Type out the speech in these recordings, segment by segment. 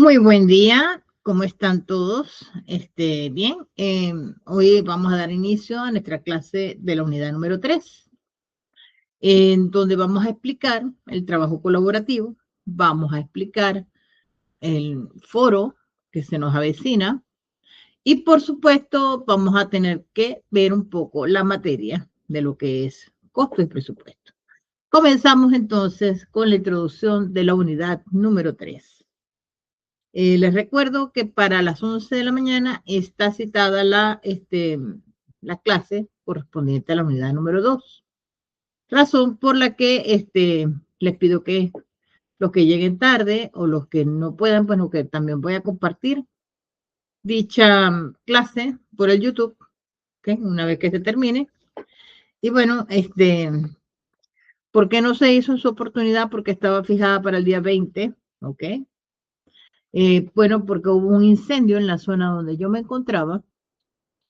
Muy buen día, ¿cómo están todos? Bien, hoy vamos a dar inicio a nuestra clase de la unidad número 3, en donde vamos a explicar el trabajo colaborativo, vamos a explicar el foro que se nos avecina y por supuesto vamos a tener que ver un poco la materia de lo que es costo y presupuesto. Comenzamos entonces con la introducción de la unidad número 3. Les recuerdo que para las 11 de la mañana está citada la clase correspondiente a la unidad número 2. Razón por la que les pido que los que lleguen tarde o los que no puedan, bueno, que también voy a compartir dicha clase por el YouTube, ¿okay? Una vez que se termine. Y bueno, ¿por qué no se hizo en su oportunidad? Porque estaba fijada para el día 20, ¿ok? Bueno, porque hubo un incendio en la zona donde yo me encontraba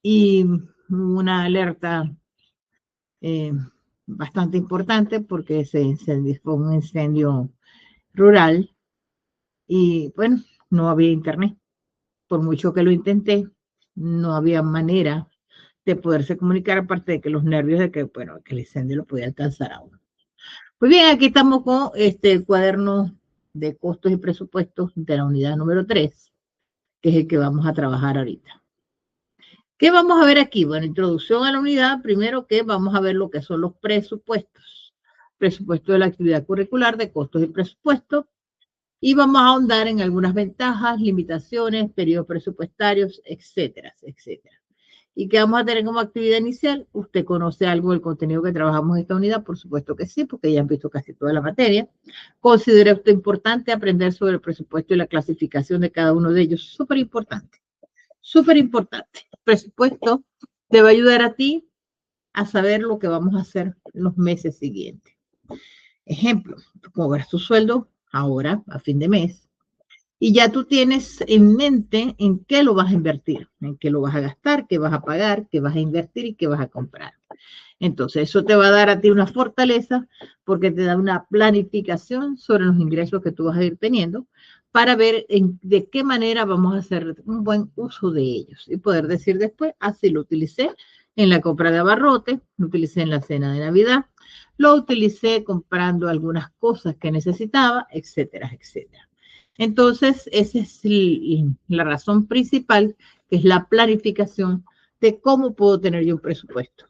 y una alerta eh, bastante importante porque fue un incendio rural y bueno, no había internet. Por mucho que lo intenté, no había manera de poderse comunicar, aparte de que los nervios de que, bueno, que el incendio lo podía alcanzar a uno. Pues bien, aquí estamos con el cuaderno de costos y presupuestos de la unidad número 3, que es el que vamos a trabajar ahorita. ¿Qué vamos a ver aquí? Bueno, introducción a la unidad. Primero que vamos a ver lo que son los presupuestos. Presupuesto de la actividad curricular de costos y presupuestos. Y vamos a ahondar en algunas ventajas, limitaciones, periodos presupuestarios, etcétera, etcétera. ¿Y qué vamos a tener como actividad inicial? ¿Usted conoce algo del contenido que trabajamos en esta unidad? Por supuesto que sí, porque ya han visto casi toda la materia. ¿Considera usted importante aprender sobre el presupuesto y la clasificación de cada uno de ellos? Súper importante. Súper importante. El presupuesto te va a ayudar a ti a saber lo que vamos a hacer los meses siguientes. Ejemplo, tú cobras tu sueldo ahora, a fin de mes, y ya tú tienes en mente en qué lo vas a invertir, en qué lo vas a gastar, qué vas a pagar, qué vas a invertir y qué vas a comprar. Entonces, eso te va a dar a ti una fortaleza porque te da una planificación sobre los ingresos que tú vas a ir teniendo para ver de qué manera vamos a hacer un buen uso de ellos y poder decir después, así lo utilicé en la compra de abarrotes, lo utilicé en la cena de Navidad, lo utilicé comprando algunas cosas que necesitaba, etcétera, etcétera. Entonces, esa es la razón principal, que es la planificación de cómo puedo tener yo un presupuesto.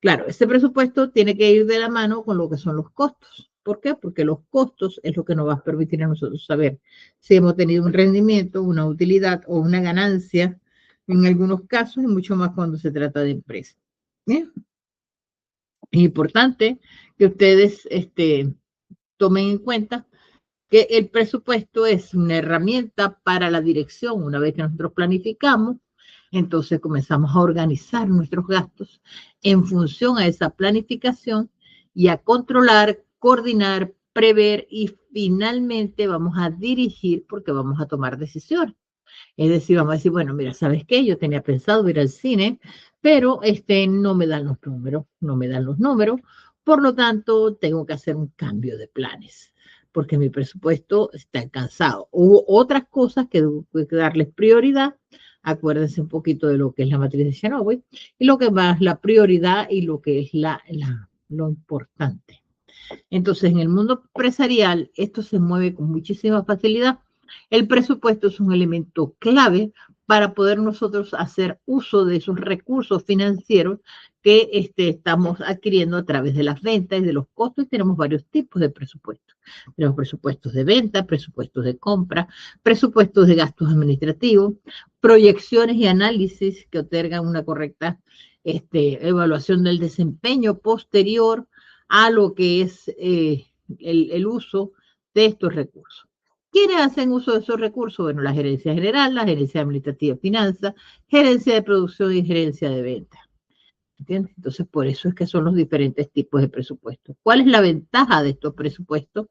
Claro, ese presupuesto tiene que ir de la mano con lo que son los costos. ¿Por qué? Porque los costos es lo que nos va a permitir a nosotros saber si hemos tenido un rendimiento, una utilidad o una ganancia en algunos casos y mucho más cuando se trata de empresas. ¿Bien? Es importante que ustedes tomen en cuenta que el presupuesto es una herramienta para la dirección. Una vez que nosotros planificamos, entonces comenzamos a organizar nuestros gastos en función a esa planificación y a controlar, coordinar, prever y finalmente vamos a dirigir porque vamos a tomar decisiones. Es decir, vamos a decir, bueno, mira, ¿sabes qué? Yo tenía pensado ir al cine, pero no me dan los números, no me dan los números, por lo tanto, tengo que hacer un cambio de planes, porque mi presupuesto está alcanzado. Hubo otras cosas que tengo que darles prioridad, acuérdense un poquito de lo que es la matriz de Chernobyl, y lo que va es la prioridad y lo que es lo importante. Entonces, en el mundo empresarial, esto se mueve con muchísima facilidad. El presupuesto es un elemento clave para poder nosotros hacer uso de esos recursos financieros que estamos adquiriendo a través de las ventas y de los costos. Y tenemos varios tipos de presupuestos. Tenemos presupuestos de venta, presupuestos de compra, presupuestos de gastos administrativos, proyecciones y análisis que otorgan una correcta evaluación del desempeño posterior a lo que es el uso de estos recursos. ¿Quiénes hacen uso de esos recursos? Bueno, la gerencia general, la gerencia administrativa de finanzas, gerencia de producción y gerencia de ventas. ¿Entiendes? Entonces, por eso es que son los diferentes tipos de presupuestos. ¿Cuál es la ventaja de estos presupuestos?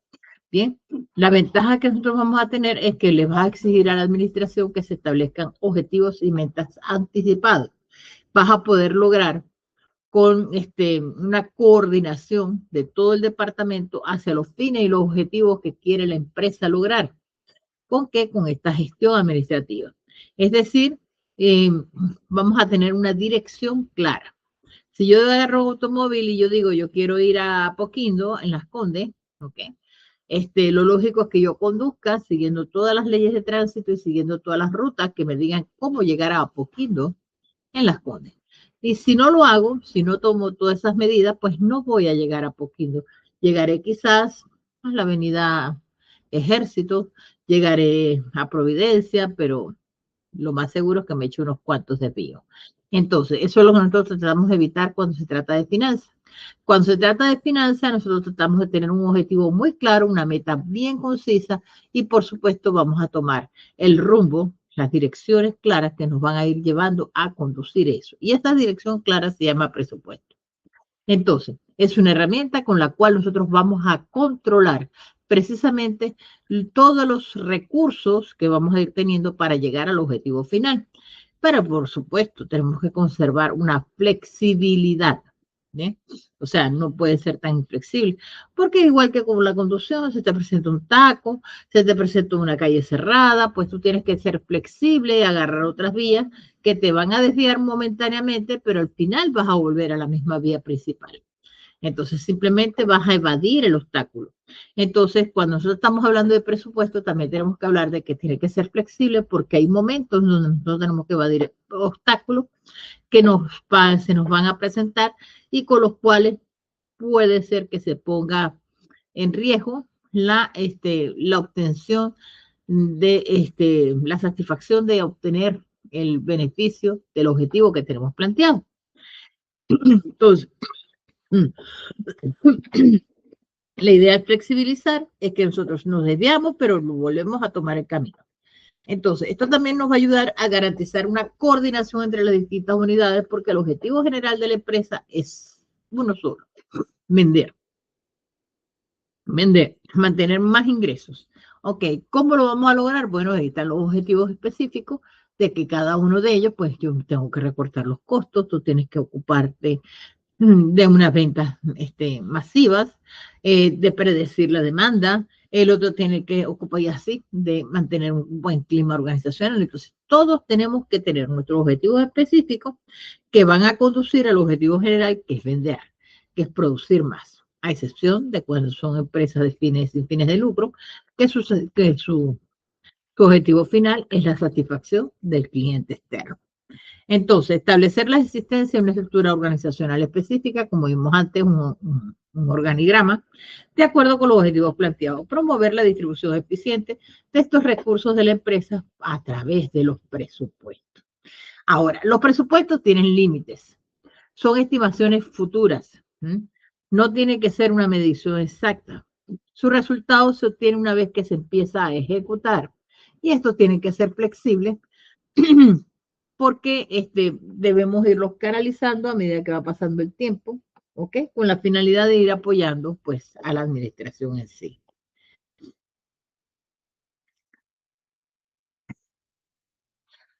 Bien, la ventaja que nosotros vamos a tener es que le va a exigir a la administración que se establezcan objetivos y metas anticipados. Vas a poder lograr con una coordinación de todo el departamento hacia los fines y los objetivos que quiere la empresa lograr. ¿Con qué? Con esta gestión administrativa. Es decir, eh, vamos a tener una dirección clara. Si yo agarro un automóvil y yo digo, yo quiero ir a Apoquindo, en Las Condes, ¿ok? Lo lógico es que yo conduzca siguiendo todas las leyes de tránsito y siguiendo todas las rutas que me digan cómo llegar a Apoquindo en Las Condes. Y si no lo hago, si no tomo todas esas medidas, pues no voy a llegar a Apoquindo. Llegaré quizás a la avenida Ejército, llegaré a Providencia, pero lo más seguro es que me eche unos cuantos desvíos. Entonces, eso es lo que nosotros tratamos de evitar cuando se trata de finanzas. Cuando se trata de finanzas, nosotros tratamos de tener un objetivo muy claro, una meta bien concisa y por supuesto vamos a tomar el rumbo, las direcciones claras que nos van a ir llevando a conducir eso. Y esta dirección clara se llama presupuesto. Entonces, es una herramienta con la cual nosotros vamos a controlar precisamente todos los recursos que vamos a ir teniendo para llegar al objetivo final. Pero por supuesto, tenemos que conservar una flexibilidad. ¿Eh? O sea, no puede ser tan inflexible, porque igual que con la conducción, se te presenta un taco, se te presenta una calle cerrada, pues tú tienes que ser flexible y agarrar otras vías que te van a desviar momentáneamente, pero al final vas a volver a la misma vía principal. Entonces, simplemente vas a evadir el obstáculo. Entonces, cuando nosotros estamos hablando de presupuesto, también tenemos que hablar de que tiene que ser flexible porque hay momentos donde nosotros tenemos que evadir obstáculos que se nos van a presentar y con los cuales puede ser que se ponga en riesgo la obtención de la satisfacción de obtener el beneficio del objetivo que tenemos planteado. Entonces, la idea es flexibilizar, es que nosotros nos desviamos, pero lo volvemos a tomar el camino. Entonces, esto también nos va a ayudar a garantizar una coordinación entre las distintas unidades, porque el objetivo general de la empresa es uno solo, vender, vender, mantener más ingresos. Ok, ¿cómo lo vamos a lograr? Bueno, ahí están los objetivos específicos de que cada uno de ellos, pues yo tengo que recortar los costos, tú tienes que ocuparte de unas ventas masivas, de predecir la demanda, el otro tiene que ocupar y así, de mantener un buen clima organizacional. Entonces, todos tenemos que tener nuestros objetivos específicos que van a conducir al objetivo general, que es vender, que es producir más, a excepción de cuando son empresas de sin fines de lucro, que su objetivo final es la satisfacción del cliente externo. Entonces, establecer la existencia de una estructura organizacional específica, como vimos antes, un organigrama, de acuerdo con los objetivos planteados. Promover la distribución eficiente de estos recursos de la empresa a través de los presupuestos. Ahora, los presupuestos tienen límites. Son estimaciones futuras. No tiene que ser una medición exacta. Su resultado se obtiene una vez que se empieza a ejecutar. Y esto tiene que ser flexible porque debemos irlos canalizando a medida que va pasando el tiempo, ¿ok? Con la finalidad de ir apoyando, pues, a la administración en sí.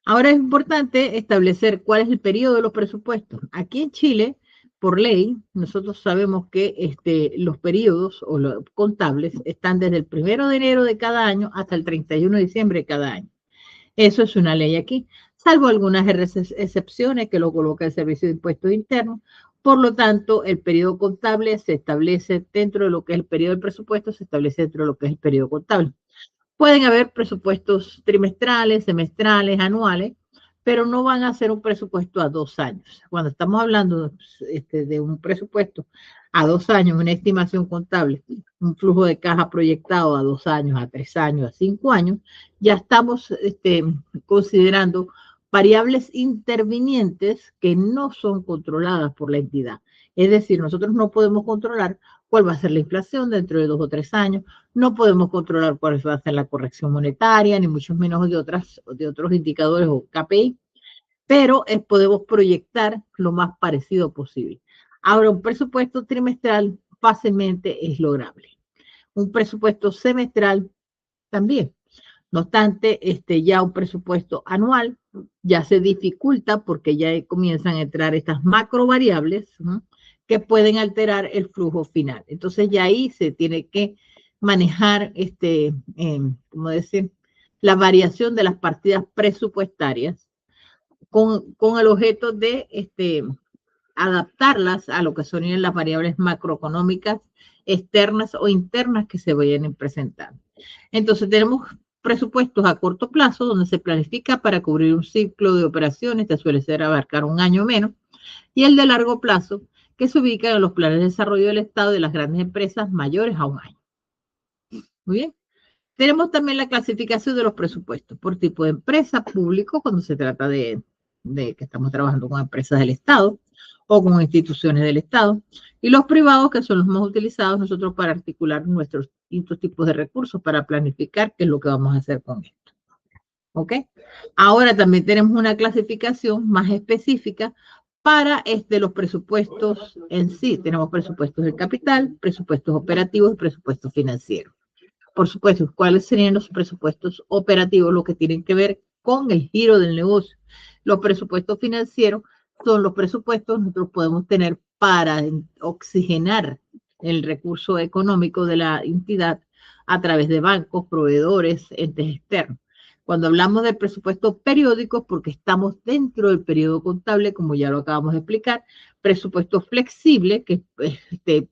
Ahora es importante establecer cuál es el periodo de los presupuestos. Aquí en Chile, por ley, nosotros sabemos que los periodos o los contables están desde el 1 de enero de cada año hasta el 31 de diciembre de cada año. Eso es una ley aquí, salvo algunas excepciones que lo coloca el Servicio de Impuestos Internos. Por lo tanto, el periodo contable se establece dentro de lo que es el periodo del presupuesto, se establece dentro de lo que es el periodo contable. Pueden haber presupuestos trimestrales, semestrales, anuales, pero no van a ser un presupuesto a 2 años. Cuando estamos hablando de un presupuesto a 2 años, una estimación contable, un flujo de caja proyectado a 2 años, a 3 años, a 5 años, ya estamos considerando variables intervinientes que no son controladas por la entidad. Es decir, nosotros no podemos controlar cuál va a ser la inflación dentro de 2 o 3 años, no podemos controlar cuál va a ser la corrección monetaria, ni mucho menos de otros indicadores o KPI, pero podemos proyectar lo más parecido posible. Ahora, un presupuesto trimestral fácilmente es lograble. Un presupuesto semestral también. No obstante, ya un presupuesto anual ya se dificulta porque ya comienzan a entrar estas macro variables, ¿no?, que pueden alterar el flujo final. Entonces ya ahí se tiene que manejar, ¿cómo decir? la variación de las partidas presupuestarias con el objeto de adaptarlas a lo que son las variables macroeconómicas externas o internas que se vayan presentando. Entonces tenemos presupuestos a corto plazo donde se planifica para cubrir un ciclo de operaciones que suele ser abarcar un año o menos, y el de largo plazo que se ubica en los planes de desarrollo del Estado y de las grandes empresas mayores a un año. Muy bien. Tenemos también la clasificación de los presupuestos por tipo de empresa, público, cuando se trata de que estamos trabajando con empresas del Estado o con instituciones del Estado, y los privados, que son los más utilizados nosotros para articular nuestros distintos tipos de recursos para planificar qué es lo que vamos a hacer con esto. ¿Ok? Ahora también tenemos una clasificación más específica para los presupuestos en sí. Tenemos presupuestos de capital, presupuestos operativos y presupuestos financieros. Por supuesto, ¿cuáles serían los presupuestos operativos? Lo que tienen que ver con el giro del negocio. Los presupuestos financieros son los presupuestos que nosotros podemos tener para oxigenar el recurso económico de la entidad a través de bancos, proveedores, entes externos. Cuando hablamos de presupuestos periódicos, porque estamos dentro del periodo contable, como ya lo acabamos de explicar, presupuestos flexibles, que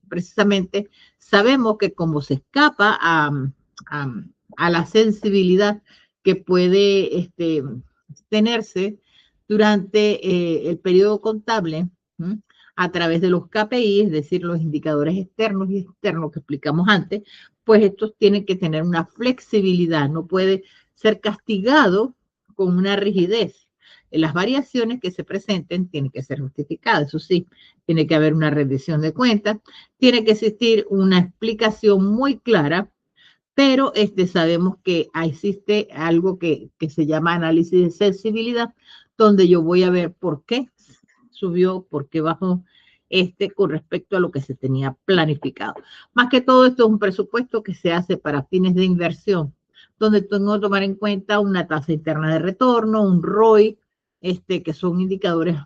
precisamente sabemos que como se escapa a la sensibilidad que puede tenerse durante el periodo contable, ¿m? A través de los KPI, es decir, los indicadores externos y externos que explicamos antes, pues estos tienen que tener una flexibilidad, no puede ser castigado con una rigidez. Las variaciones que se presenten tienen que ser justificadas, eso sí, tiene que haber una rendición de cuentas, tiene que existir una explicación muy clara, pero sabemos que existe algo que se llama análisis de sensibilidad, donde yo voy a ver por qué subió, por qué bajó con respecto a lo que se tenía planificado. Más que todo, esto es un presupuesto que se hace para fines de inversión, donde tengo que tomar en cuenta una tasa interna de retorno, un ROI, que son indicadores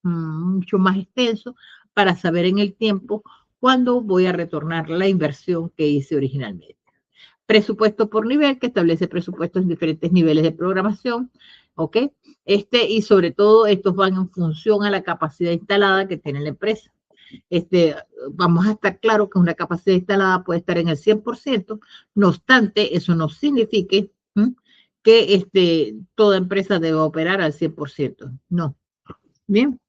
mucho más extensos para saber en el tiempo cuándo voy a retornar la inversión que hice originalmente. Presupuesto por nivel, que establece presupuestos en diferentes niveles de programación, ¿ok? Y sobre todo, estos van en función a la capacidad instalada que tiene la empresa. Vamos a estar claros que una capacidad instalada puede estar en el 100%, no obstante, eso no significa que toda empresa deba operar al 100%, no. Bien,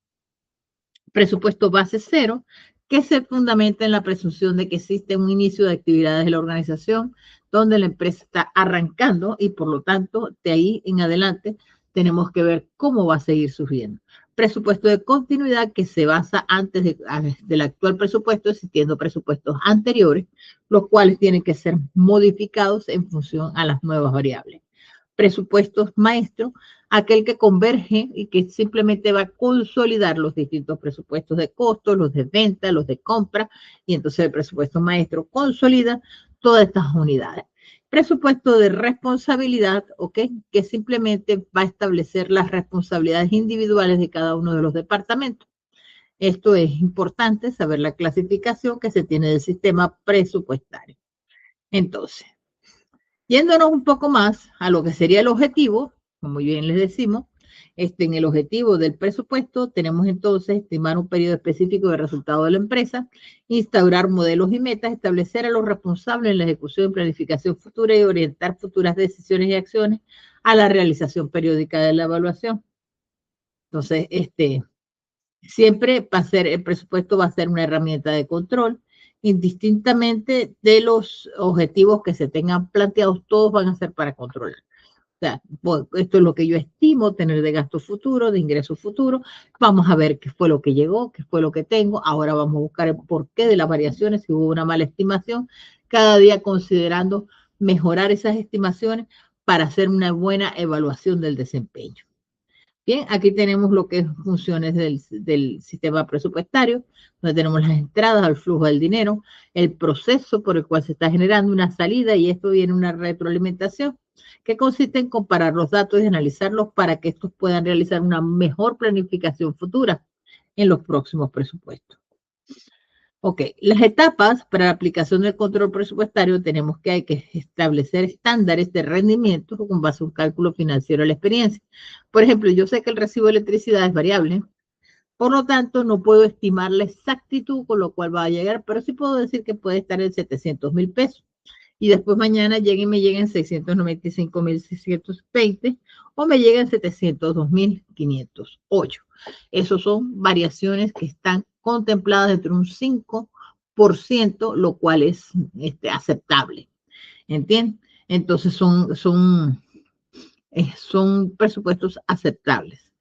presupuesto base cero, que se fundamenta en la presunción de que existe un inicio de actividades de la organización donde la empresa está arrancando y por lo tanto de ahí en adelante tenemos que ver cómo va a seguir surgiendo. Presupuesto de continuidad que se basa antes del actual presupuesto, existiendo presupuestos anteriores, los cuales tienen que ser modificados en función a las nuevas variables. Presupuestos maestro, aquel que converge y que simplemente va a consolidar los distintos presupuestos de costos, los de venta, los de compra, y entonces el presupuesto maestro consolida todas estas unidades. Presupuesto de responsabilidad, ¿ok? Que simplemente va a establecer las responsabilidades individuales de cada uno de los departamentos. Esto es importante, saber la clasificación que se tiene del sistema presupuestario. Entonces, yéndonos un poco más a lo que sería el objetivo, como bien les decimos, en el objetivo del presupuesto tenemos entonces estimar un periodo específico de resultado de la empresa, instaurar modelos y metas, establecer a los responsables en la ejecución y planificación futura y orientar futuras decisiones y acciones a la realización periódica de la evaluación. Entonces, siempre va a ser, el presupuesto va a ser una herramienta de control, indistintamente de los objetivos que se tengan planteados, todos van a ser para controlar. O sea, esto es lo que yo estimo tener de gasto futuro, de ingreso futuro. Vamos a ver qué fue lo que llegó, qué fue lo que tengo. Ahora vamos a buscar el porqué de las variaciones, si hubo una mala estimación. Cada día considerando mejorar esas estimaciones para hacer una buena evaluación del desempeño. Bien, aquí tenemos lo que es funciones del sistema presupuestario, donde tenemos las entradas al flujo del dinero, el proceso por el cual se está generando una salida y esto viene una retroalimentación que consiste en comparar los datos y analizarlos para que estos puedan realizar una mejor planificación futura en los próximos presupuestos. Ok, las etapas para la aplicación del control presupuestario tenemos que hay que establecer estándares de rendimiento con base a un cálculo financiero de la experiencia. Por ejemplo, yo sé que el recibo de electricidad es variable, por lo tanto no puedo estimar la exactitud con lo cual va a llegar, pero sí puedo decir que puede estar en 700.000 pesos. Y después mañana lleguen y me lleguen 695.620 o me lleguen 702.508. Esos son variaciones que están contempladas dentro de un 5%, lo cual es aceptable. ¿Entiendes? Entonces son presupuestos aceptables.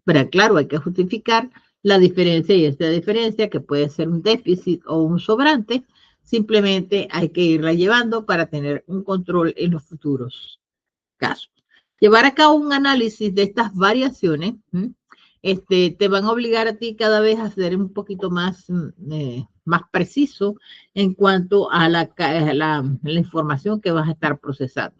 Pero claro, hay que justificar la diferencia y esta diferencia que puede ser un déficit o un sobrante, simplemente hay que irla llevando para tener un control en los futuros casos. Llevar a cabo un análisis de estas variaciones te van a obligar a ti cada vez a ser un poquito más preciso en cuanto a la información que vas a estar procesando.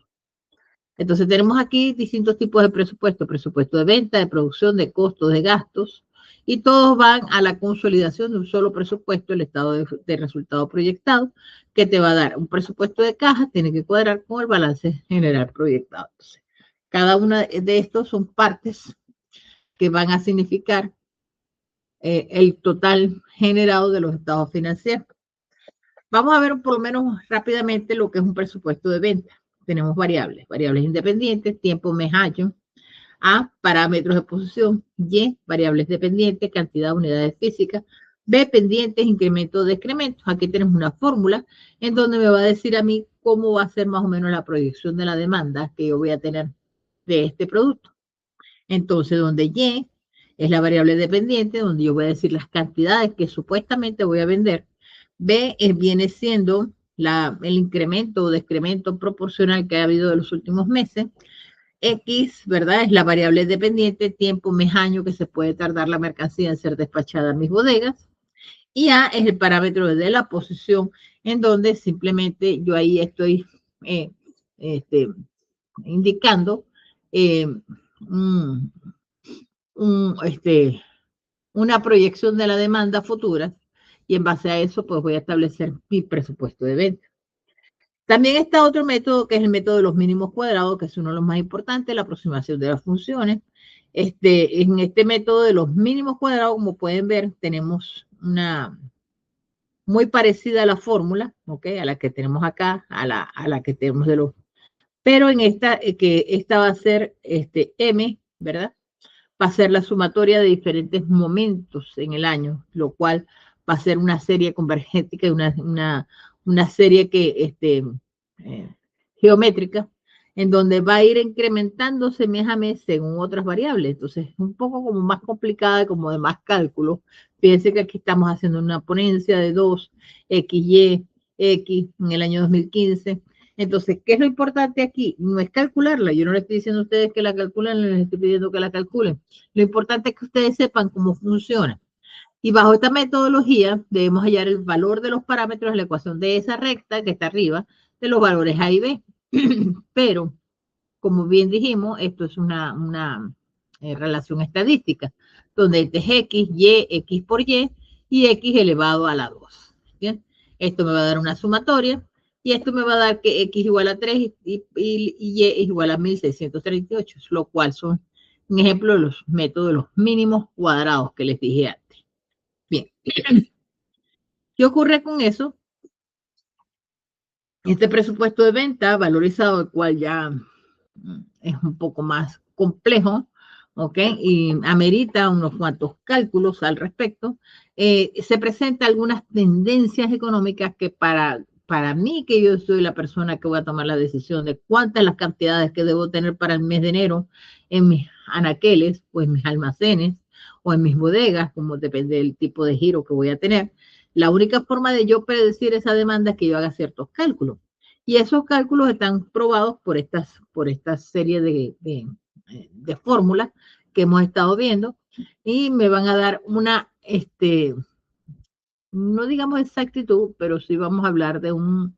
Entonces tenemos aquí distintos tipos de presupuesto, presupuesto de venta, de producción, de costos, de gastos, y todos van a la consolidación de un solo presupuesto, el estado de resultado proyectado, que te va a dar un presupuesto de caja, tiene que cuadrar con el balance general proyectado. Entonces, cada una de estos son partes que van a significar el total generado de los estados financieros. Vamos a ver por lo menos rápidamente lo que es un presupuesto de venta. Tenemos variables independientes, tiempo, mes, año. A, parámetros de posición. Y, variables dependientes, cantidad de unidades físicas. B, pendientes, incrementos, decrementos. Aquí tenemos una fórmula en donde me va a decir a mí cómo va a ser más o menos la proyección de la demanda que yo voy a tener de este producto. Entonces, donde Y es la variable dependiente, donde yo voy a decir las cantidades que supuestamente voy a vender. B viene siendo el incremento o decremento proporcional que ha habido de los últimos meses. X, ¿verdad? Es la variable dependiente, tiempo, mes, año que se puede tardar la mercancía en ser despachada a mis bodegas. Y A es el parámetro de la posición, en donde simplemente yo ahí estoy eh, este, indicando eh, un, una proyección de la demanda futura y en base a eso pues voy a establecer mi presupuesto de venta. También está otro método que es el método de los mínimos cuadrados, que es uno de los más importantes, la aproximación de las funciones. En este método de los mínimos cuadrados, como pueden ver, tenemos una muy parecida a la fórmula, ¿ok? A la que tenemos acá, a la que tenemos de los... Pero en esta, que esta va a ser M, ¿verdad? Va a ser la sumatoria de diferentes momentos en el año, lo cual va a ser una serie convergética y una serie geométrica, en donde va a ir incrementándose mes a mes según otras variables. Entonces, es un poco como más complicada, como de más cálculo. Fíjense que aquí estamos haciendo una ponencia de 2, X, Y, X en el año 2015. Entonces, ¿qué es lo importante aquí? No es calcularla. Yo no le estoy diciendo a ustedes que la calculen, les estoy pidiendo que la calculen. Lo importante es que ustedes sepan cómo funciona. Y bajo esta metodología debemos hallar el valor de los parámetros de la ecuación de esa recta que está arriba de los valores A y B. Pero, como bien dijimos, esto es una relación estadística, donde este es X por y X elevado a la 2. ¿Bien? Esto me va a dar una sumatoria y esto me va a dar que X igual a 3 y Y es igual a 1638, lo cual son un ejemplo de los métodos de los mínimos cuadrados que les dije antes. Bien, ¿qué ocurre con eso? Este presupuesto de venta valorizado, el cual ya es un poco más complejo, ¿ok? Y amerita unos cuantos cálculos al respecto. Se presenta algunas tendencias económicas que para mí, que yo soy la persona que voy a tomar la decisión de cuántas las cantidades que debo tener para el mes de enero en mis anaqueles o en mis almacenes o en mis bodegas, como depende del tipo de giro que voy a tener. La única forma de yo predecir esa demanda es que yo haga ciertos cálculos. Y esos cálculos están probados por esta serie de fórmulas que hemos estado viendo y me van a dar no digamos exactitud, pero sí vamos a hablar de un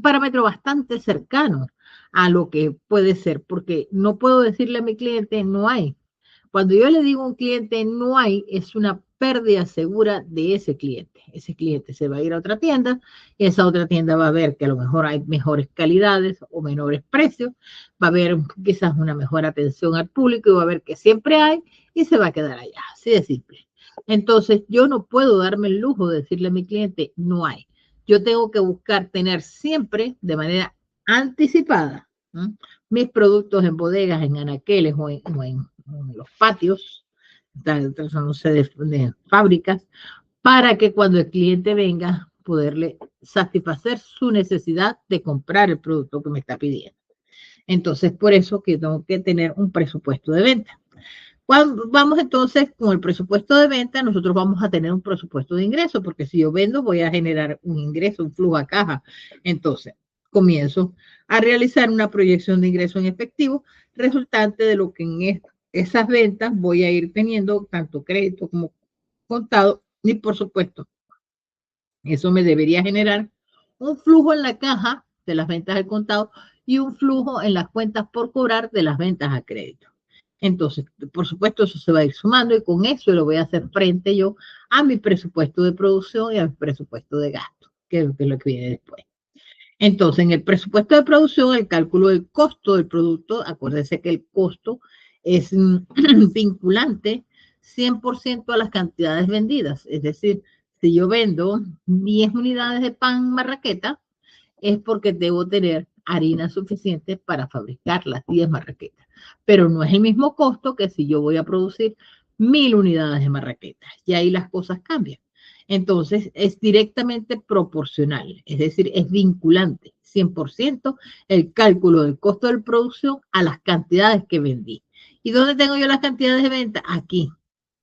parámetro bastante cercano a lo que puede ser, porque no puedo decirle a mi cliente no hay. Cuando yo le digo a un cliente no hay, es una pérdida segura de ese cliente. Ese cliente se va a ir a otra tienda y esa otra tienda va a ver que a lo mejor hay mejores calidades o menores precios, va a haber quizás una mejor atención al público y va a ver que siempre hay y se va a quedar allá. Así de simple. Entonces, yo no puedo darme el lujo de decirle a mi cliente, no hay. Yo tengo que buscar tener siempre de manera anticipada, ¿no?, mis productos en bodegas, en anaqueles o en los patios, no sé, de fábricas, para que cuando el cliente venga, poderle satisfacer su necesidad de comprar el producto que me está pidiendo. Entonces, por eso que tengo que tener un presupuesto de venta. Cuando vamos entonces con el presupuesto de venta, nosotros vamos a tener un presupuesto de ingreso, porque si yo vendo voy a generar un ingreso, un flujo a caja. Entonces, comienzo a realizar una proyección de ingreso en efectivo resultante de lo que en esas ventas voy a ir teniendo tanto crédito como contado y por supuesto, eso me debería generar un flujo en la caja de las ventas al contado y un flujo en las cuentas por cobrar de las ventas a crédito. Entonces, por supuesto, eso se va a ir sumando y con eso lo voy a hacer frente yo a mi presupuesto de producción y a mi presupuesto de gasto, que es lo que viene después. Entonces, en el presupuesto de producción, el cálculo del costo del producto, acuérdense que el costo es vinculante 100% a las cantidades vendidas. Es decir, si yo vendo 10 unidades de pan marraqueta, es porque debo tener harina suficiente para fabricar las 10 marraquetas. Pero no es el mismo costo que si yo voy a producir 1000 unidades de marraquetas. Y ahí las cosas cambian. Entonces, es directamente proporcional, es decir, es vinculante 100% el cálculo del costo de producción a las cantidades que vendí. ¿Y dónde tengo yo las cantidades de venta? Aquí.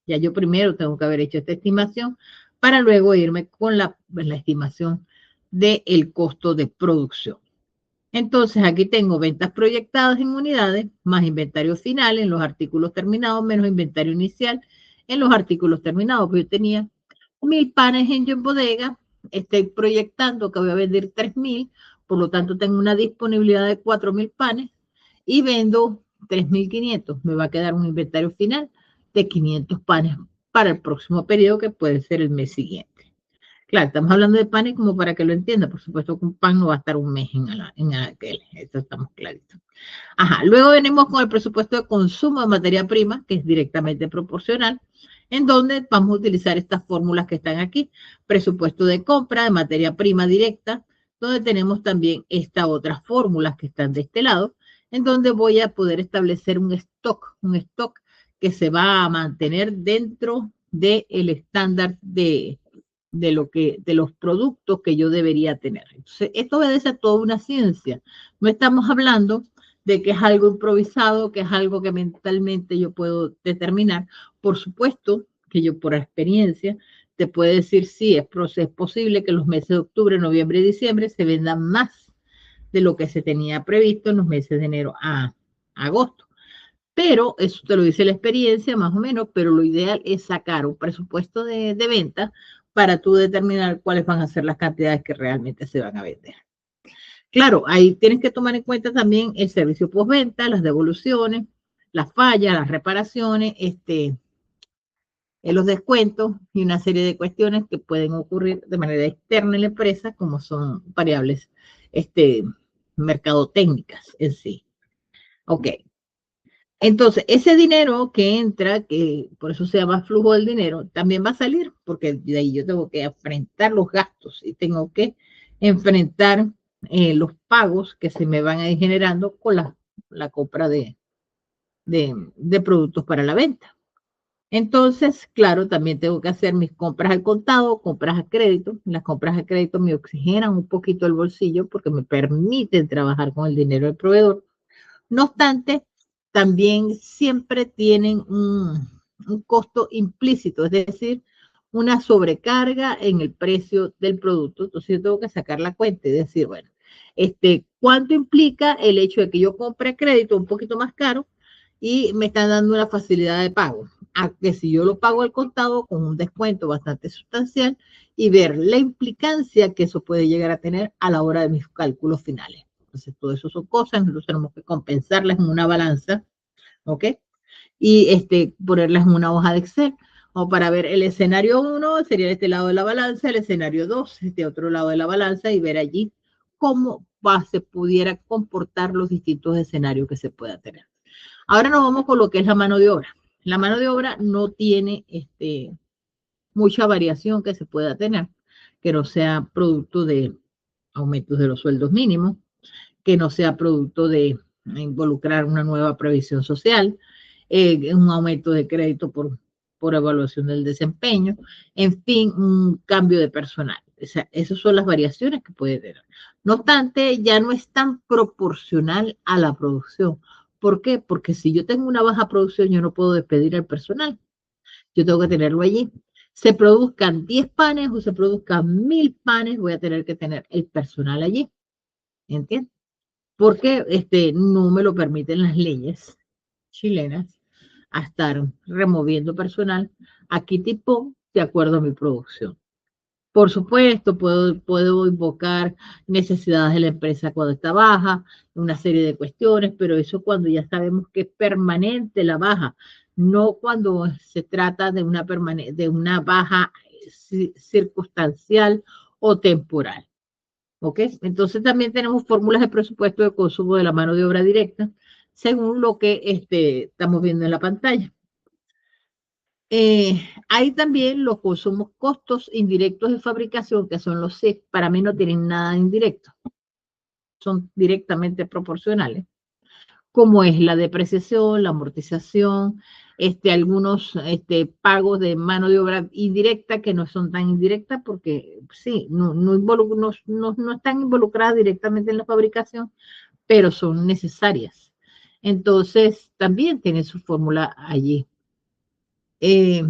Ya yo primero tengo que haber hecho esta estimación para luego irme con la estimación del costo de producción. Entonces, aquí tengo ventas proyectadas en unidades, más inventario final en los artículos terminados, menos inventario inicial en los artículos terminados. Pues yo tenía 1000 panes en bodega, estoy proyectando que voy a vender 3000, por lo tanto tengo una disponibilidad de 4000 panes y vendo 3500. Me va a quedar un inventario final de 500 panes para el próximo periodo, que puede ser el mes siguiente. Claro, estamos hablando de panes como para que lo entienda. Por supuesto que un pan no va a estar un mes en aquel, eso estamos claritos. Ajá, luego venimos con el presupuesto de consumo de materia prima, que es directamente proporcional, en donde vamos a utilizar estas fórmulas que están aquí. Presupuesto de compra de materia prima directa, donde tenemos también estas otras fórmulas que están de este lado, en donde voy a poder establecer un stock que se va a mantener dentro del estándar de los productos que yo debería tener. Entonces, esto obedece a toda una ciencia. No estamos hablando de que es algo improvisado, que es algo que mentalmente yo puedo determinar. Por supuesto que yo por experiencia te puedo decir, sí, es posible que los meses de octubre, noviembre y diciembre se vendan más de lo que se tenía previsto en los meses de enero a agosto. Pero eso te lo dice la experiencia más o menos, pero lo ideal es sacar un presupuesto de venta para tú determinar cuáles van a ser las cantidades que realmente se van a vender. Claro, ahí tienes que tomar en cuenta también el servicio postventa, las devoluciones, las fallas, las reparaciones, los descuentos y una serie de cuestiones que pueden ocurrir de manera externa en la empresa, como son variables mercadotécnicas en sí. Ok. Entonces, ese dinero que entra, que por eso se llama flujo del dinero, también va a salir, porque de ahí yo tengo que enfrentar los gastos y tengo que enfrentar los pagos que se me van a ir generando con la compra de productos para la venta. Entonces, claro, también tengo que hacer mis compras al contado, compras a crédito. Las compras a crédito me oxigenan un poquito el bolsillo porque me permiten trabajar con el dinero del proveedor. No obstante, también siempre tienen un costo implícito, es decir, una sobrecarga en el precio del producto. Entonces yo tengo que sacar la cuenta y decir, bueno, ¿cuánto implica el hecho de que yo compre a crédito un poquito más caro y me están dando una facilidad de pago? A que si yo lo pago al contado con un descuento bastante sustancial y ver la implicancia que eso puede llegar a tener a la hora de mis cálculos finales. Entonces, todo eso son cosas, nosotros tenemos que compensarlas en una balanza, ¿ok? Y ponerlas en una hoja de Excel. O para ver el escenario 1 sería este lado de la balanza, el escenario 2 este otro lado de la balanza y ver allí cómo se pudiera comportar los distintos escenarios que se pueda tener. Ahora nos vamos con lo que es la mano de obra. La mano de obra no tiene mucha variación que se pueda tener, que no sea producto de aumentos de los sueldos mínimos, que no sea producto de involucrar una nueva previsión social, un aumento de crédito por evaluación del desempeño, en fin, un cambio de personal. O sea, esas son las variaciones que puede tener. No obstante, ya no es tan proporcional a la producción. ¿Por qué? Porque si yo tengo una baja producción, yo no puedo despedir al personal. Yo tengo que tenerlo allí. Se produzcan 10 panes o se produzcan 1000 panes, voy a tener que tener el personal allí. ¿Entiendes? Porque no me lo permiten las leyes chilenas a estar removiendo personal aquí tipo de acuerdo a mi producción. Por supuesto, puedo invocar necesidades de la empresa cuando está baja, una serie de cuestiones, pero eso cuando ya sabemos que es permanente la baja, no cuando se trata de de una baja circunstancial o temporal. ¿Ok? Entonces también tenemos fórmulas de presupuesto de consumo de la mano de obra directa, según lo que estamos viendo en la pantalla. Hay también los consumos costos indirectos de fabricación, que son los CIF. Para mí no tienen nada indirecto, son directamente proporcionales, como es la depreciación, la amortización, algunos pagos de mano de obra indirecta que no son tan indirectas porque sí, no están involucradas directamente en la fabricación, pero son necesarias. Entonces, también tiene su fórmula allí. Eh,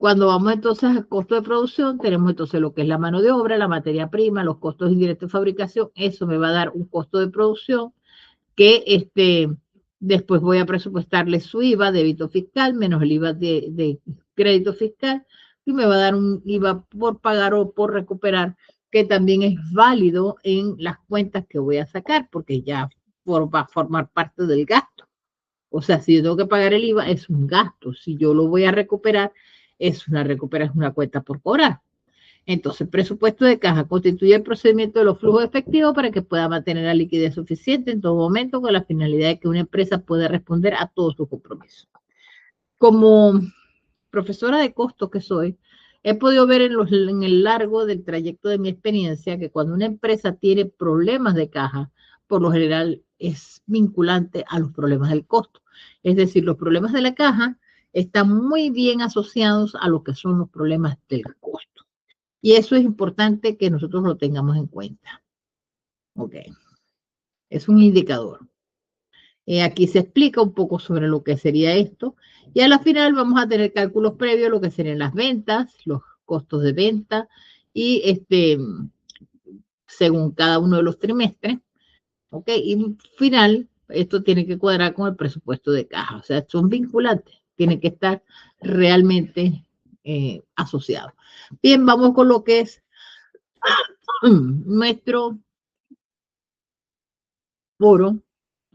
Cuando vamos entonces al costo de producción, tenemos entonces lo que es la mano de obra, la materia prima, los costos indirectos de fabricación. Eso me va a dar un costo de producción que después voy a presupuestarle su IVA, débito fiscal, menos el IVA de crédito fiscal, y me va a dar un IVA por pagar o por recuperar, que también es válido en las cuentas que voy a sacar, porque ya va a formar parte del gasto. O sea, si yo tengo que pagar el IVA, es un gasto. Si yo lo voy a recuperar, es una recuperación, una cuenta por cobrar. Entonces, el presupuesto de caja constituye el procedimiento de los flujos efectivos para que pueda mantener la liquidez suficiente en todo momento con la finalidad de que una empresa pueda responder a todos sus compromisos. Como profesora de costos que soy, he podido ver en el largo del trayecto de mi experiencia que cuando una empresa tiene problemas de caja, por lo general es vinculante a los problemas del costo. Es decir, los problemas de la caja están muy bien asociados a lo que son los problemas del costo. Y eso es importante que nosotros lo tengamos en cuenta. Ok, es un indicador. Aquí se explica un poco sobre lo que sería esto. Y a la final vamos a tener cálculos previos, lo que serían las ventas, los costos de venta y según cada uno de los trimestres. ¿Ok? Y final, esto tiene que cuadrar con el presupuesto de caja. O sea, son vinculantes, tienen que estar realmente asociados. Bien, vamos con lo que es nuestro foro,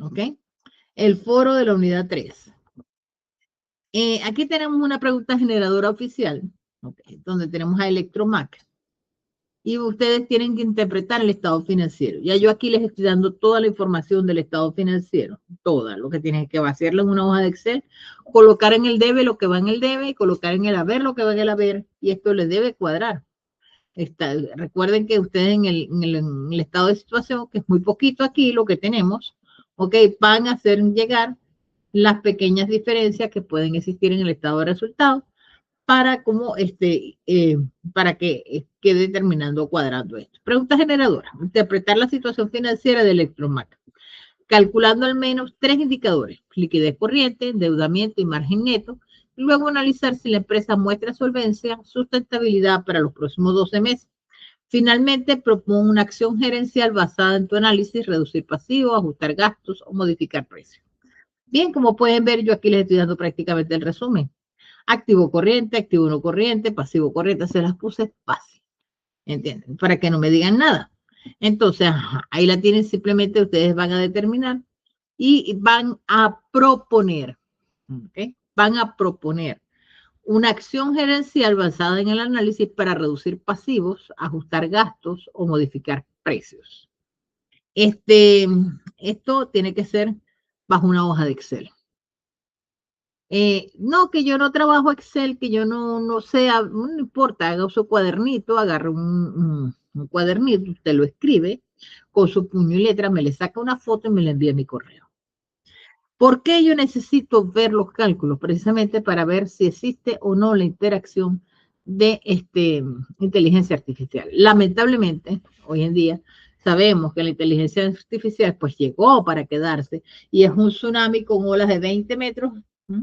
¿ok? El foro de la unidad 3. Aquí tenemos una pregunta generadora oficial, ¿okay? Donde tenemos a Electromac. Y ustedes tienen que interpretar el estado financiero. Ya yo aquí les estoy dando toda la información del estado financiero, toda, lo que tienen que vaciarlo en una hoja de Excel, colocar en el debe lo que va en el debe y colocar en el haber lo que va en el haber. Y esto les debe cuadrar. Recuerden que ustedes en el estado de situación, que es muy poquito aquí lo que tenemos, ok, van a hacer llegar las pequeñas diferencias que pueden existir en el estado de resultados para para que quede terminando cuadrando esto. Pregunta generadora. Interpretar la situación financiera de Electromac, calculando al menos 3 indicadores: liquidez corriente, endeudamiento y margen neto, y luego analizar si la empresa muestra solvencia, sustentabilidad para los próximos 12 meses. Finalmente, propone una acción gerencial basada en tu análisis: reducir pasivos, ajustar gastos o modificar precios. Bien, como pueden ver, yo aquí les estoy dando prácticamente el resumen. Activo corriente, activo no corriente, pasivo corriente, se las puse fácil, ¿entienden? Para que no me digan nada. Entonces, ahí la tienen, simplemente ustedes van a determinar y van a proponer, ¿ok? Van a proponer una acción gerencial basada en el análisis para reducir pasivos, ajustar gastos o modificar precios. Esto tiene que ser bajo una hoja de Excel. No, que yo no trabajo Excel, que yo no sea, no importa, haga su cuadernito, agarre un cuadernito, usted lo escribe con su puño y letra, me le saca una foto y me la envía a mi correo. ¿Por qué yo necesito ver los cálculos? Precisamente para ver si existe o no la interacción de inteligencia artificial. Lamentablemente, hoy en día, sabemos que la inteligencia artificial pues llegó para quedarse y es un tsunami con olas de 20 metros. ¿Mm?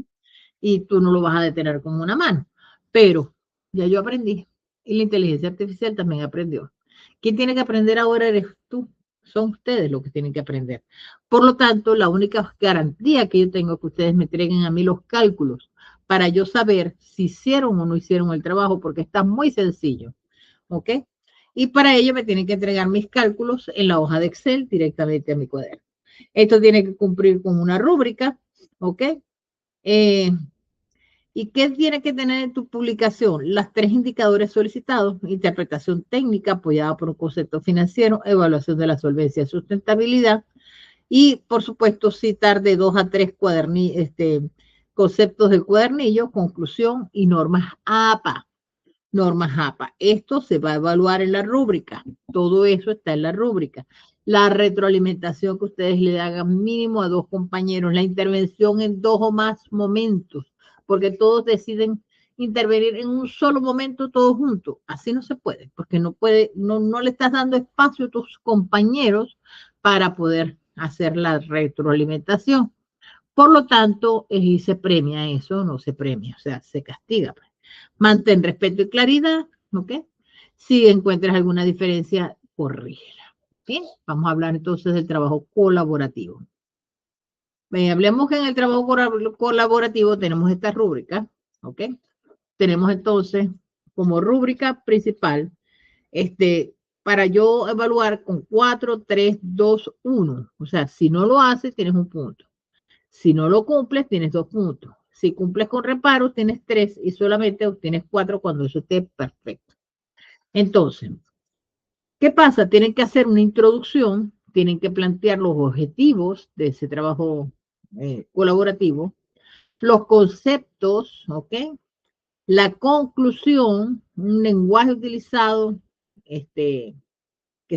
Y tú no lo vas a detener con una mano. Pero ya yo aprendí y la inteligencia artificial también aprendió. ¿Quién tiene que aprender ahora eres tú? Son ustedes los que tienen que aprender. Por lo tanto, la única garantía que yo tengo es que ustedes me entreguen a mí los cálculos para yo saber si hicieron o no hicieron el trabajo, porque está muy sencillo. ¿Ok? Y para ello me tienen que entregar mis cálculos en la hoja de Excel directamente a mi cuaderno. Esto tiene que cumplir con una rúbrica. ¿Ok? Eh, ¿Y qué tiene que tener en tu publicación? Las 3 indicadores solicitados: interpretación técnica apoyada por un concepto financiero, evaluación de la solvencia y sustentabilidad, y por supuesto citar de 2 a 3 conceptos del cuadernillo, conclusión y normas APA. Normas APA. Esto se va a evaluar en la rúbrica. Todo eso está en la rúbrica. La retroalimentación que ustedes le hagan mínimo a 2 compañeros, la intervención en 2 o más momentos, porque todos deciden intervenir en un solo momento todos juntos. Así no se puede, porque no le estás dando espacio a tus compañeros para poder hacer la retroalimentación. Por lo tanto, se premia eso, no se premia, o sea, se castiga. Pues. Mantén respeto y claridad, ¿ok? Si encuentras alguna diferencia, corrígela. Bien, vamos a hablar entonces del trabajo colaborativo. Hablemos que en el trabajo colaborativo tenemos esta rúbrica, ¿ok? Tenemos entonces como rúbrica principal, para yo evaluar con 4, 3, 2, 1. O sea, si no lo haces, tienes un punto. Si no lo cumples, tienes 2 puntos. Si cumples con reparos, tienes 3 y solamente obtienes 4 cuando eso esté perfecto. Entonces, ¿qué pasa? Tienen que hacer una introducción, tienen que plantear los objetivos de ese trabajo colaborativo, los conceptos, ¿ok? La conclusión, un lenguaje utilizado que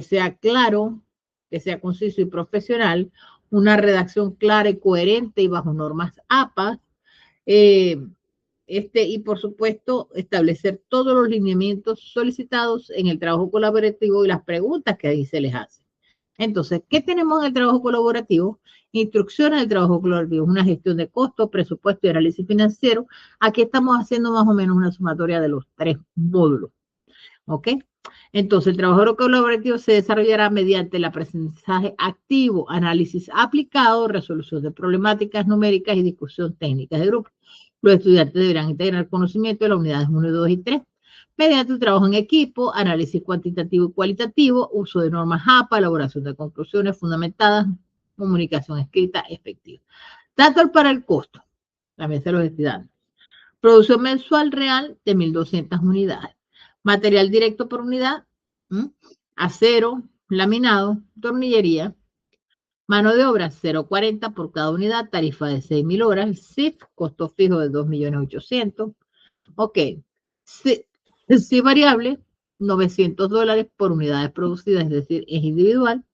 sea claro, que sea conciso y profesional, una redacción clara y coherente y bajo normas APA, eh, y por supuesto establecer todos los lineamientos solicitados en el trabajo colaborativo y las preguntas que ahí se les hace. Entonces, ¿qué tenemos en el trabajo colaborativo? Instrucciones del trabajo colaborativo, una gestión de costos, presupuesto y análisis financiero. Aquí estamos haciendo más o menos una sumatoria de los 3 módulos. ¿Ok? Entonces, el trabajo colaborativo se desarrollará mediante el aprendizaje activo, análisis aplicado, resolución de problemáticas numéricas y discusión técnica de grupo. Los estudiantes deberán integrar conocimiento de las unidades 1, 2 y 3 mediante un trabajo en equipo, análisis cuantitativo y cualitativo, uso de normas APA, elaboración de conclusiones fundamentadas, comunicación escrita efectiva. Tanto para el costo, también se los estoy dando. Producción mensual real de 1.200 unidades. Material directo por unidad, acero, laminado, tornillería. Mano de obra 0,40 por cada unidad, tarifa de 6.000 horas, SIF, costo fijo de 2.800.000. Ok, sí variable, $900 por unidades producidas, es decir, es individual.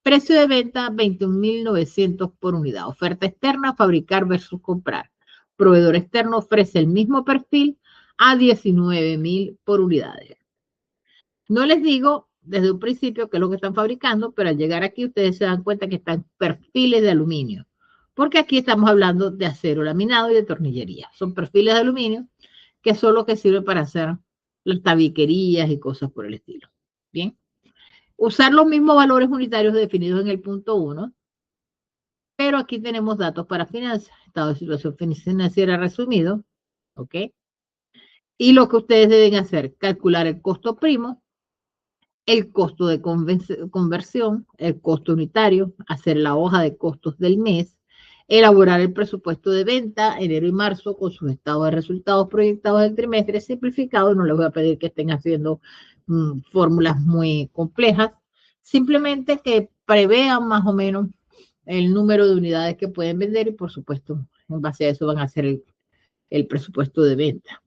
Precio de venta, 21.900 por unidad. Oferta externa, fabricar versus comprar. Proveedor externo ofrece el mismo perfil a 19.000 por unidades. No les digo desde un principio qué es lo que están fabricando, pero al llegar aquí ustedes se dan cuenta que están perfiles de aluminio, porque aquí estamos hablando de acero laminado y de tornillería. Son perfiles de aluminio que son los que sirven para hacer las tabiquerías y cosas por el estilo. Bien. Usar los mismos valores unitarios definidos en el punto 1, pero aquí tenemos datos para finanzas, estado de situación financiera resumido, ¿ok? Y lo que ustedes deben hacer, calcular el costo primo, el costo de conversión, el costo unitario, hacer la hoja de costos del mes, elaborar el presupuesto de venta enero y marzo con sus estados de resultados proyectados del trimestre simplificado. No les voy a pedir que estén haciendo fórmulas muy complejas, simplemente que prevean más o menos el número de unidades que pueden vender y por supuesto en base a eso van a hacer el presupuesto de venta.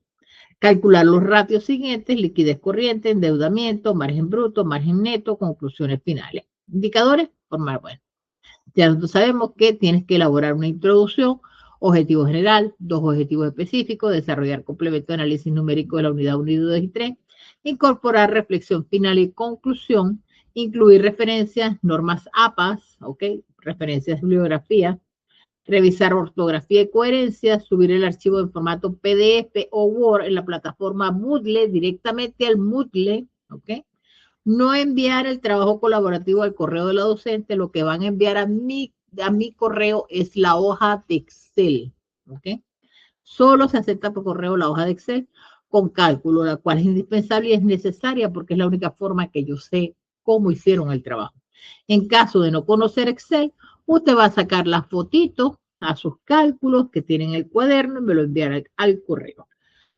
Calcular los ratios siguientes: liquidez corriente, endeudamiento, margen bruto, margen neto, conclusiones finales. Indicadores, formar, bueno, ya nosotros sabemos que tienes que elaborar una introducción, objetivo general, dos objetivos específicos, desarrollar complemento de análisis numérico de la unidad 1 y 2 y 3, incorporar reflexión final y conclusión, incluir referencias, normas APAS, ¿ok? Referencias de bibliografía, revisar ortografía y coherencia, subir el archivo en formato PDF o Word en la plataforma Moodle directamente al Moodle, ¿ok? No enviar el trabajo colaborativo al correo de la docente, lo que van a enviar a mi correo es la hoja de Excel, ¿ok? Solo se acepta por correo la hoja de Excel con cálculo, la cual es indispensable y es necesaria porque es la única forma que yo sé cómo hicieron el trabajo. En caso de no conocer Excel, usted va a sacar las fotitos a sus cálculos que tienen en el cuaderno y me lo enviará al correo.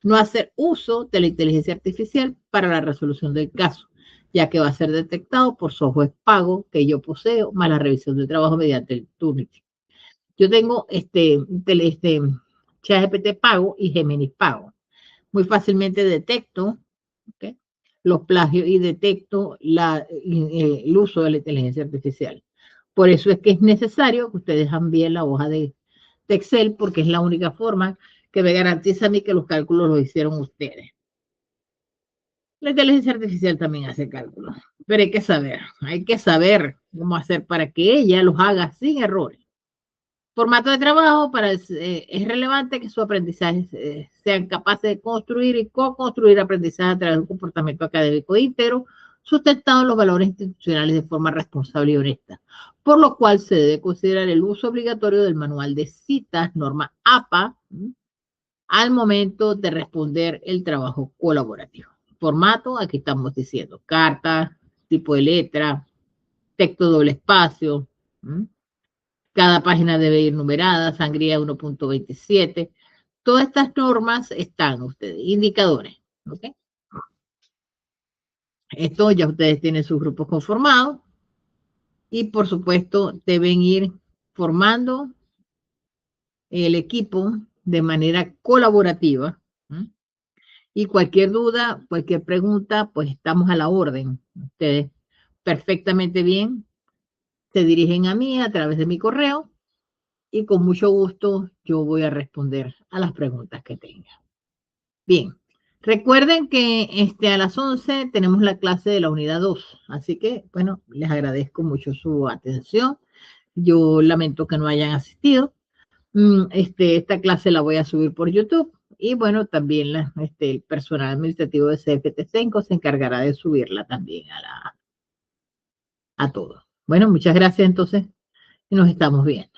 No hacer uso de la inteligencia artificial para la resolución del caso, ya que va a ser detectado por software pago que yo poseo, más la revisión de trabajo mediante el Turnitin. Yo tengo ChatGPT pago y Gemini pago. Muy fácilmente detecto, ¿okay?, los plagios y detecto el uso de la inteligencia artificial. Por eso es que es necesario que ustedes envíen la hoja de Excel, porque es la única forma que me garantiza a mí que los cálculos los hicieron ustedes. La inteligencia artificial también hace cálculos, pero hay que saber cómo hacer para que ella los haga sin errores. Formato de trabajo: es relevante que su aprendizaje sean capaces de construir y co-construir aprendizaje a través de un comportamiento académico íntegro, sustentado en los valores institucionales de forma responsable y honesta, por lo cual se debe considerar el uso obligatorio del manual de citas, norma APA, al momento de responder el trabajo colaborativo. Formato: aquí estamos diciendo carta, tipo de letra, texto doble espacio, cada página debe ir numerada, sangría 1.27. Todas estas normas están ustedes, indicadores, ¿ok? Esto ya ustedes tienen sus grupos conformados y por supuesto deben ir formando el equipo de manera colaborativa. Y cualquier duda, cualquier pregunta, pues estamos a la orden. Ustedes perfectamente bien se dirigen a mí a través de mi correo y con mucho gusto yo voy a responder a las preguntas que tengan. Bien, recuerden que a las 11 tenemos la clase de la unidad 2, así que, bueno, les agradezco mucho su atención. Yo lamento que no hayan asistido. Esta clase la voy a subir por YouTube y, bueno, también el personal administrativo de CFT5 se encargará de subirla también a todos. Bueno, muchas gracias entonces y nos estamos viendo.